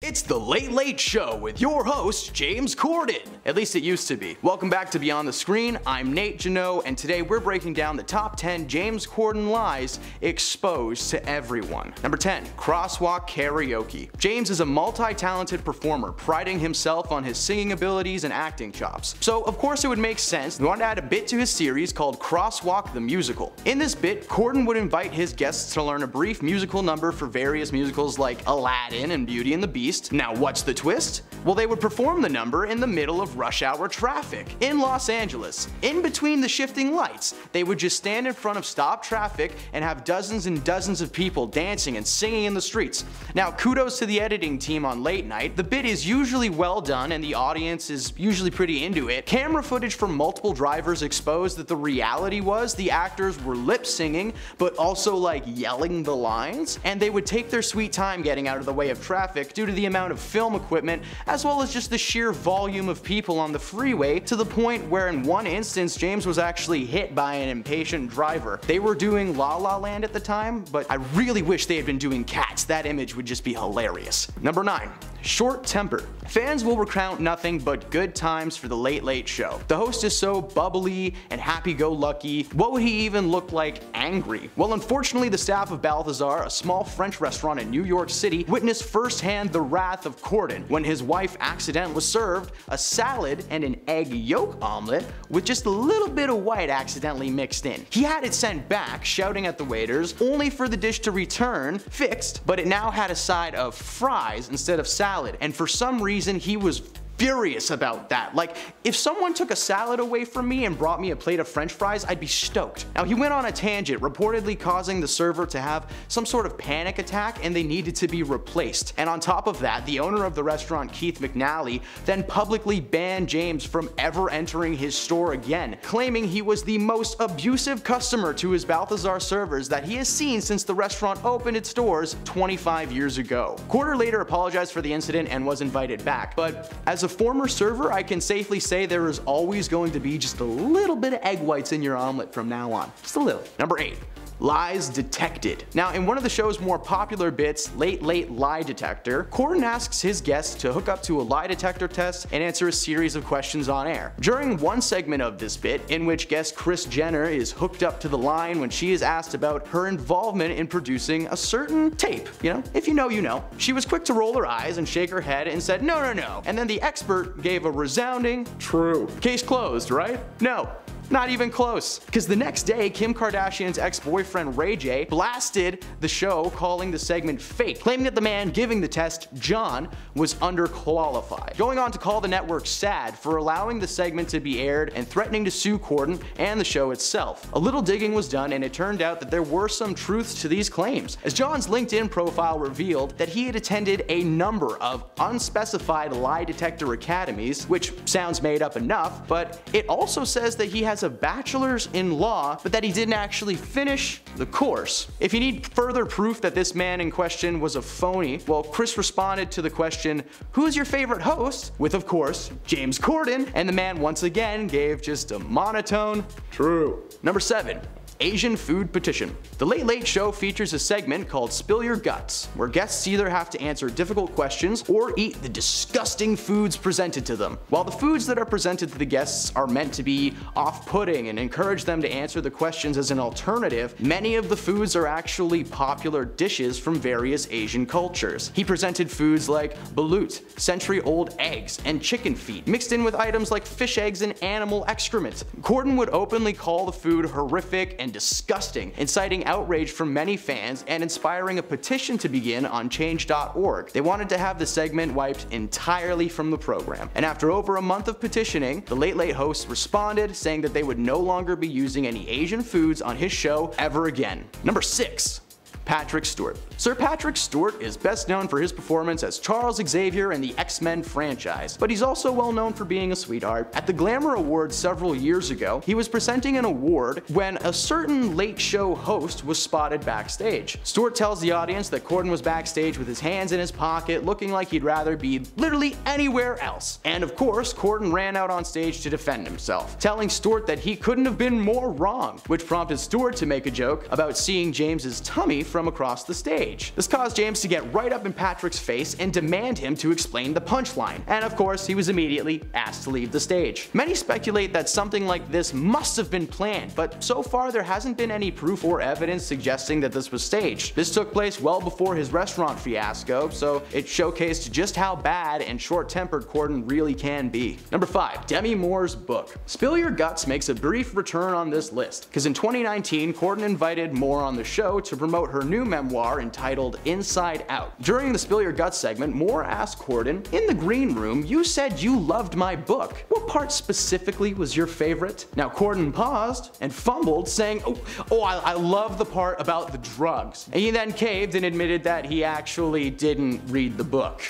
It's the Late Late Show with your host, James Corden. At least it used to be. Welcome back to Beyond the Screen. I'm Nate Janot, and today we're breaking down the top 10 James Corden lies exposed to everyone. Number 10, Crosswalk Karaoke. James is a multi-talented performer, priding himself on his singing abilities and acting chops. So, of course, it would make sense he wanted to add a bit to his series called Crosswalk the Musical. In this bit, Corden would invite his guests to learn a brief musical number for various musicals like Aladdin and Beauty and the Beast. Now, what's the twist? Well, they would perform the number in the middle of rush hour traffic in Los Angeles. In between the shifting lights, they would just stand in front of stopped traffic and have dozens and dozens of people dancing and singing in the streets. Now, kudos to the editing team on Late Night. The bit is usually well done and the audience is usually pretty into it. Camera footage from multiple drivers exposed that the reality was the actors were lip singing, but also like yelling the lines, and they would take their sweet time getting out of the way of traffic due to the amount of film equipment, as well as just the sheer volume of people on the freeway, to the point where in one instance James was actually hit by an impatient driver. They were doing La La Land at the time, but I really wish they had been doing Cats. That image would just be hilarious. Number 9. Short temper. Fans will recount nothing but good times for the Late Late Show. The host is so bubbly and happy-go-lucky. What would he even look like angry? Well, unfortunately, the staff of Balthazar, a small French restaurant in New York City, witnessed firsthand the wrath of Corden when his wife accidentally was served a salad and an egg yolk omelet with just a little bit of white accidentally mixed in. He had it sent back, shouting at the waiters, only for the dish to return fixed, but it now had a side of fries instead of salad, and for some reason he was furious about that. Like, if someone took a salad away from me and brought me a plate of french fries, I'd be stoked. Now, he went on a tangent, reportedly causing the server to have some sort of panic attack and they needed to be replaced. And on top of that, the owner of the restaurant, Keith McNally, then publicly banned James from ever entering his store again, claiming he was the most abusive customer to his Balthazar servers that he has seen since the restaurant opened its doors 25 years ago. Corden later apologized for the incident and was invited back, but as a former server, I can safely say there is always going to be just a little bit of egg whites in your omelet from now on. Just a little. Number 8. Lies detected. Now, in one of the show's more popular bits, Late Late Lie Detector, Corden asks his guests to hook up to a lie detector test and answer a series of questions on air. During one segment of this bit, in which guest Kris Jenner is hooked up to the line when she is asked about her involvement in producing a certain tape, you know, if you know, you know. She was quick to roll her eyes and shake her head and said, no, no, no. And then the expert gave a resounding, true. Case closed, right? No. Not even close. Because the next day, Kim Kardashian's ex-boyfriend Ray J blasted the show, calling the segment fake, claiming that the man giving the test, John, was underqualified. Going on to call the network sad for allowing the segment to be aired and threatening to sue Corden and the show itself. A little digging was done and it turned out that there were some truths to these claims, as John's LinkedIn profile revealed that he had attended a number of unspecified lie detector academies, which sounds made up enough, but it also says that he has a bachelor's in law, but that he didn't actually finish the course. If you need further proof that this man in question was a phony, well, Kris responded to the question, who's your favorite host? With, of course, James Corden, and the man once again gave just a monotone, true. Number 7. Asian food petition. The Late Late Show features a segment called Spill Your Guts, where guests either have to answer difficult questions or eat the disgusting foods presented to them. While the foods that are presented to the guests are meant to be off-putting and encourage them to answer the questions as an alternative, many of the foods are actually popular dishes from various Asian cultures. He presented foods like balut, century-old eggs, and chicken feet, mixed in with items like fish eggs and animal excrement. Corden would openly call the food horrific and disgusting, inciting outrage from many fans and inspiring a petition to begin on change.org. They wanted to have the segment wiped entirely from the program. And after over a month of petitioning, the Late Late host responded, saying that they would no longer be using any Asian foods on his show ever again. Number 6. Patrick Stewart. Sir Patrick Stewart is best known for his performance as Charles Xavier in the X-Men franchise, but he's also well known for being a sweetheart. At the Glamour Awards several years ago, he was presenting an award when a certain Late Show host was spotted backstage. Stewart tells the audience that Corden was backstage with his hands in his pocket, looking like he'd rather be literally anywhere else. And of course, Corden ran out on stage to defend himself, telling Stewart that he couldn't have been more wrong, which prompted Stewart to make a joke about seeing James's tummy from from across the stage. This caused James to get right up in Patrick's face and demand him to explain the punchline, and of course he was immediately asked to leave the stage. Many speculate that something like this must have been planned, but so far there hasn't been any proof or evidence suggesting that this was staged. This took place well before his restaurant fiasco, so it showcased just how bad and short-tempered Corden really can be. Number 5. Demi Moore's book. Spill Your Guts makes a brief return on this list, because in 2019 Corden invited Moore on the show to promote her new memoir entitled Inside Out. During the Spill Your Guts segment, Moore asked Corden, "In the green room, you said you loved my book. What part specifically was your favorite?" Now Corden paused and fumbled, saying, I love the part about the drugs. And he then caved and admitted that he actually didn't read the book.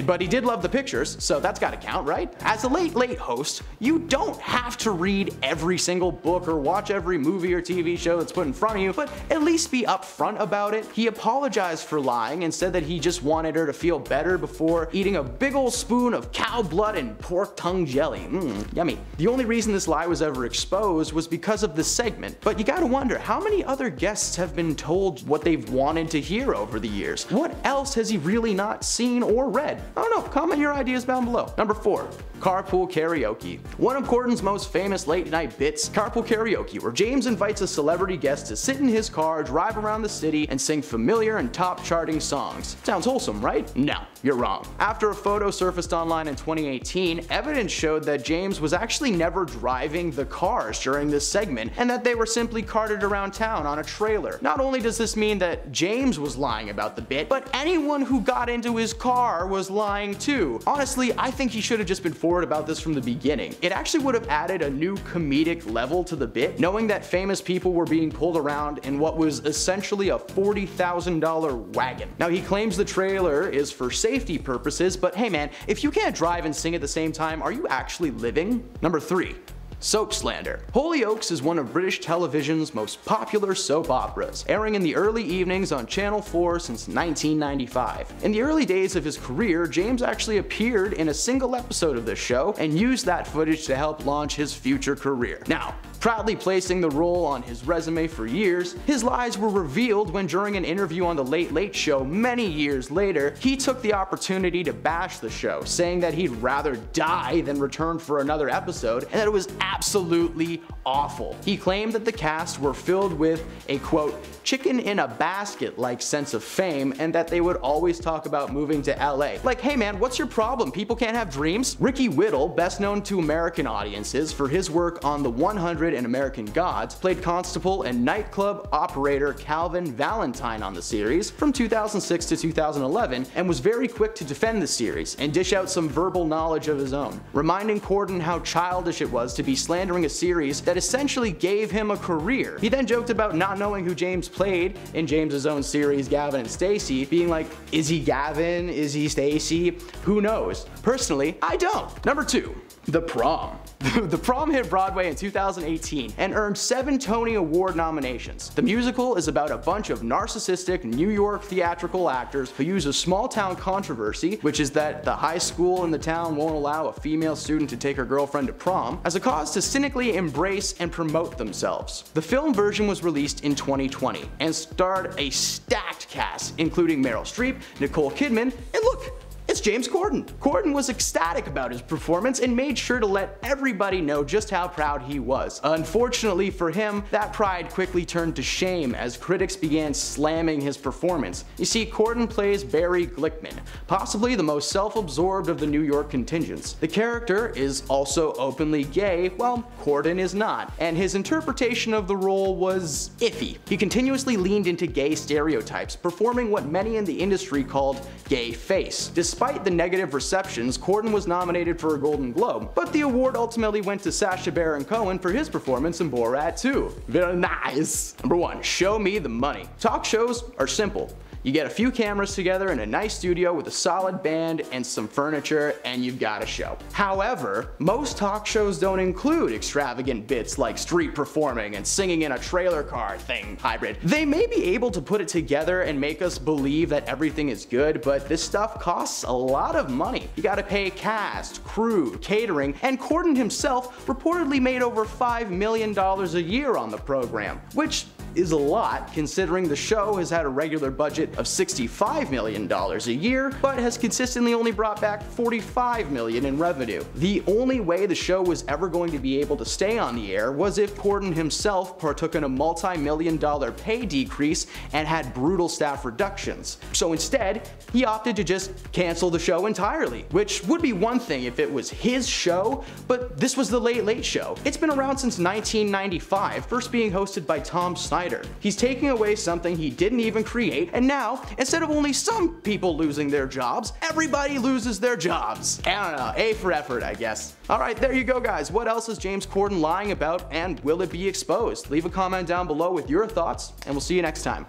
But he did love the pictures, so that's gotta count, right? As a late host, you don't have to read every single book or watch every movie or TV show that's put in front of you, but at least be upfront about it. He apologized for lying and said that he just wanted her to feel better before eating a big ol' spoon of cow blood and pork tongue jelly. Yummy. The only reason this lie was ever exposed was because of the segment, but you gotta wonder, how many other guests have been told what they've wanted to hear over the years? What else has he really not seen or read? I don't know, comment your ideas down below. Number 4. Carpool Karaoke. One of Corden's most famous late night bits, Carpool Karaoke, where James invites a celebrity guest to sit in his car, drive around the city, and sing familiar and top charting songs. Sounds wholesome, right? No, you're wrong. After a photo surfaced online in 2018, evidence showed that James was actually never driving the cars during this segment, and that they were simply carted around town on a trailer. Not only does this mean that James was lying about the bit, but anyone who got into his car was lying too. Honestly, I think he should have just been forward about this from the beginning. It actually would have added a new comedic level to the bit, knowing that famous people were being pulled around in what was essentially a $40,000 wagon. Now he claims the trailer is for safety purposes, but hey man, if you can't drive and sing at the same time, are you actually living? Number 3. Soap Slander. Hollyoaks is one of British television's most popular soap operas, airing in the early evenings on Channel 4 since 1995. In the early days of his career, James actually appeared in a single episode of this show and used that footage to help launch his future career. Now, proudly placing the role on his resume for years, his lies were revealed when during an interview on The Late Late Show many years later, he took the opportunity to bash the show, saying that he'd rather die than return for another episode, and that it was absolutely awful. He claimed that the cast were filled with a quote, chicken in a basket like sense of fame, and that they would always talk about moving to LA. Like, hey man, what's your problem? People can't have dreams? Ricky Whittle, best known to American audiences for his work on The 100 and American Gods, played constable and nightclub operator Calvin Valentine on the series from 2006 to 2011, and was very quick to defend the series and dish out some verbal knowledge of his own, reminding Corden how childish it was to be slandering a series that essentially gave him a career. He then joked about not knowing who James played in James's own series Gavin and Stacey, being like, is he Gavin? Is he Stacey? Who knows? Personally, I don't. Number 2. The Prom. The Prom hit Broadway in 2018 and earned 7 Tony Award nominations. The musical is about a bunch of narcissistic New York theatrical actors who use a small town controversy, which is that the high school in the town won't allow a female student to take her girlfriend to prom, as a cause to cynically embrace and promote themselves. The film version was released in 2020 and starred a stacked cast, including Meryl Streep, Nicole Kidman, and look, it's James Corden. Corden was ecstatic about his performance and made sure to let everybody know just how proud he was. Unfortunately for him, that pride quickly turned to shame as critics began slamming his performance. You see, Corden plays Barry Glickman, possibly the most self-absorbed of the New York contingents. The character is also openly gay, while Corden is not, and his interpretation of the role was iffy. He continuously leaned into gay stereotypes, performing what many in the industry called gay face. Despite the negative receptions, Corden was nominated for a Golden Globe, but the award ultimately went to Sacha Baron Cohen for his performance in Borat 2. Very nice. Number 1, show me the money. Talk shows are simple. You get a few cameras together in a nice studio with a solid band and some furniture, and you've got a show. However, most talk shows don't include extravagant bits like street performing and singing in a trailer car thing hybrid. They may be able to put it together and make us believe that everything is good, but this stuff costs a lot of money. You gotta pay cast, crew, catering, and Corden himself reportedly made over $5 million a year on the program, which is a lot considering the show has had a regular budget of $65 million a year, but has consistently only brought back $45 million in revenue. The only way the show was ever going to be able to stay on the air was if Corden himself partook in a multi-million-dollar pay decrease and had brutal staff reductions. So instead, he opted to just cancel the show entirely, which would be one thing if it was his show, but this was the Late Late Show. It's been around since 1995, first being hosted by Tom Snyder. He's taking away something he didn't even create, and now, instead of only some people losing their jobs, everybody loses their jobs. I don't know, A for effort, I guess. Alright, there you go guys. What else is James Corden lying about, and will it be exposed? Leave a comment down below with your thoughts, and we'll see you next time.